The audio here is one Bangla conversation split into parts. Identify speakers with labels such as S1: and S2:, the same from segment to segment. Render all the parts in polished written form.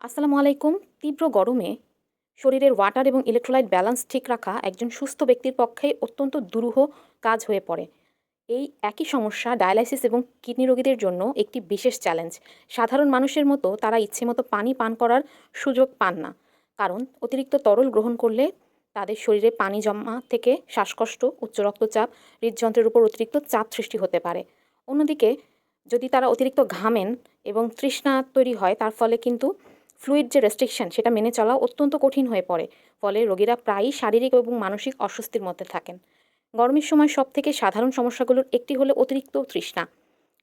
S1: আসসালামু আলাইকুম। তীব্র গরমে শরীরের ওয়াটার এবং ইলেক্ট্রোলাইট ব্যালেন্স ঠিক রাখা একজন সুস্থ ব্যক্তির পক্ষে অত্যন্ত দুরূহ কাজ হয়ে পড়ে। এই একই সমস্যা ডায়ালাইসিস এবং কিডনি রোগীদের জন্য একটি বিশেষ চ্যালেঞ্জ। সাধারণ মানুষের মতো তারা ইচ্ছেমতো পানি পান করার সুযোগ পান না। কারণ অতিরিক্ত তরল গ্রহণ করলে তাদের শরীরে পানি জমা থেকে শ্বাসকষ্ট, উচ্চ রক্তচাপ, হৃদযন্ত্রের উপর অতিরিক্ত চাপ সৃষ্টি হতে পারে। অন্যদিকে যদি তারা অতিরিক্ত ঘামেন এবং তৃষ্ণা তৈরি হয়, তার ফলে কিন্তু ফ্লুইড যে রেস্ট্রিকশন সেটা মেনে চলা অত্যন্ত কঠিন হয়ে পড়ে। ফলে রোগীরা প্রায়ই শারীরিক এবং মানসিক অস্বস্তির মধ্যে থাকেন। গরমের সময় সবথেকে সাধারণ সমস্যাগুলোর একটি হলো অতিরিক্ত তৃষ্ণা।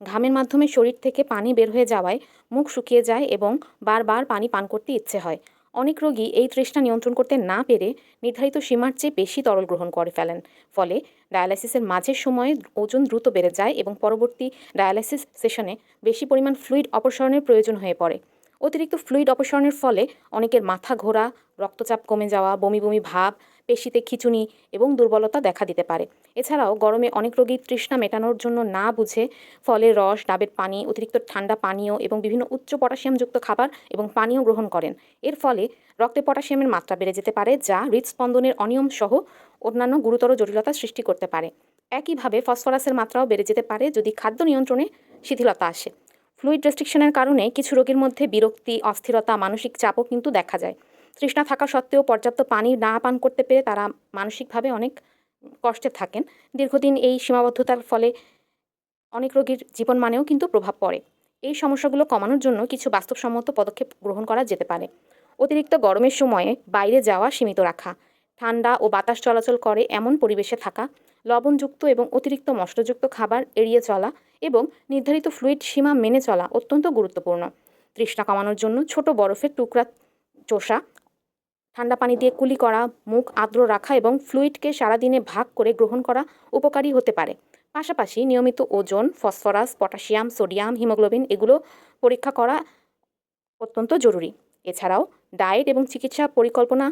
S1: ঘামের মাধ্যমে শরীর থেকে পানি বের হয়ে যাওয়ায় মুখ শুকিয়ে যায় এবং বারবার পানি পান করতে ইচ্ছে হয়। অনেক রোগী এই তৃষ্ণা নিয়ন্ত্রণ করতে না পেরে নির্ধারিত সীমার চেয়ে বেশি তরল গ্রহণ করে ফেলেন। ফলে ডায়ালাইসিসের মাঝের সময়ে ওজন দ্রুত বেড়ে যায় এবং পরবর্তী ডায়ালাইসিস সেশনে বেশি পরিমাণ ফ্লুইড অপসারণের প্রয়োজন হয়ে পড়ে। অতিরিক্ত ফ্লুইড অপসারণের ফলে অনেকের মাথা ঘোরা, রক্তচাপ কমে যাওয়া, বমি বমি ভাব, পেশিতে খিঁচুনি এবং দুর্বলতা দেখা দিতে পারে। এছাড়াও গরমে অনেক রোগী তৃষ্ণা মেটানোর জন্য না বুঝে ফলের রস, ডাবের পানি, অতিরিক্ত ঠান্ডা পানীয় এবং বিভিন্ন উচ্চ পটাশিয়ামযুক্ত খাবার এবং পানীয় গ্রহণ করেন। এর ফলে রক্তে পটাশিয়ামের মাত্রা বেড়ে যেতে পারে, যা হৃদস্পন্দনের অনিয়ম সহ অন্যান্য গুরুতর জটিলতা সৃষ্টি করতে পারে। একইভাবে ফসফরাসের মাত্রাও বেড়ে যেতে পারে যদি খাদ্য নিয়ন্ত্রণে শিথিলতা আসে। ফ্লুইড রেস্ট্রিকশনের কারণে কিছু রোগীর মধ্যে বিরক্তি, অস্থিরতা, মানসিক চাপও কিন্তু দেখা যায়। তৃষ্ণা থাকা সত্ত্বেও পর্যাপ্ত পানি না পান করতে পেরে তারা মানসিকভাবে অনেক কষ্টে থাকেন। দীর্ঘদিন এই সীমাবদ্ধতার ফলে অনেক রোগীর জীবনমানেও কিন্তু প্রভাব পড়ে। এই সমস্যাগুলো কমানোর জন্য কিছু বাস্তবসম্মত পদক্ষেপ গ্রহণ করা যেতে পারে। অতিরিক্ত গরমের সময়ে বাইরে যাওয়া সীমিত রাখা, ঠান্ডা ও বাতাস চলাচল করে এমন পরিবেশে থাকা, লবণযুক্ত এবং অতিরিক্ত মশলাযুক্ত খাবার এড়িয়ে চলা এবং নির্ধারিত ফ্লুইড সীমা মেনে চলা অত্যন্ত গুরুত্বপূর্ণ। তৃষ্ণা কমানোর জন্য ছোট বরফের টুকরা চোষা, ঠান্ডা পানি দিয়ে কুলি করা, মুখ আর্দ্র রাখা এবং ফ্লুইডকে সারাদিনে ভাগ করে গ্রহণ করা উপকারী হতে পারে। পাশাপাশি নিয়মিত ওজন, ফসফরাস, পটাশিয়াম, সোডিয়াম, হিমোগ্লোবিন এগুলো পরীক্ষা করা অত্যন্ত জরুরি। এছাড়াও ডায়েট এবং চিকিৎসা পরিকল্পনা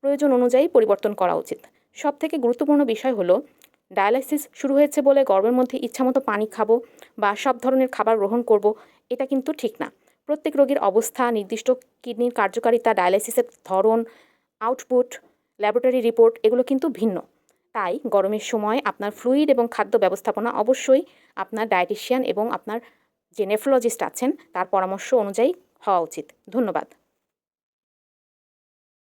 S1: প্রয়োজন অনুযায়ী পরিবর্তন করা উচিত। সবথেকে গুরুত্বপূর্ণ বিষয় হলো ডায়ালাইসিস শুরু হয়েছে বলে গরমের মধ্যে ইচ্ছামতো পানি খাবো বা সব ধরনের খাবার গ্রহণ করব, এটা কিন্তু ঠিক না। প্রত্যেক রোগীর অবস্থা, নির্দিষ্ট কিডনির কার্যকারিতা, ডায়ালাইসিসের ধরন, আউটপুট, ল্যাবরেটরি রিপোর্ট এগুলো কিন্তু ভিন্ন। তাই গরমের সময় আপনার ফ্লুইড এবং খাদ্য ব্যবস্থাপনা অবশ্যই আপনার ডায়েটিশিয়ান এবং আপনার যে নেফ্রোলজিস্ট আছেন তার পরামর্শ অনুযায়ী হওয়া উচিত। ধন্যবাদ।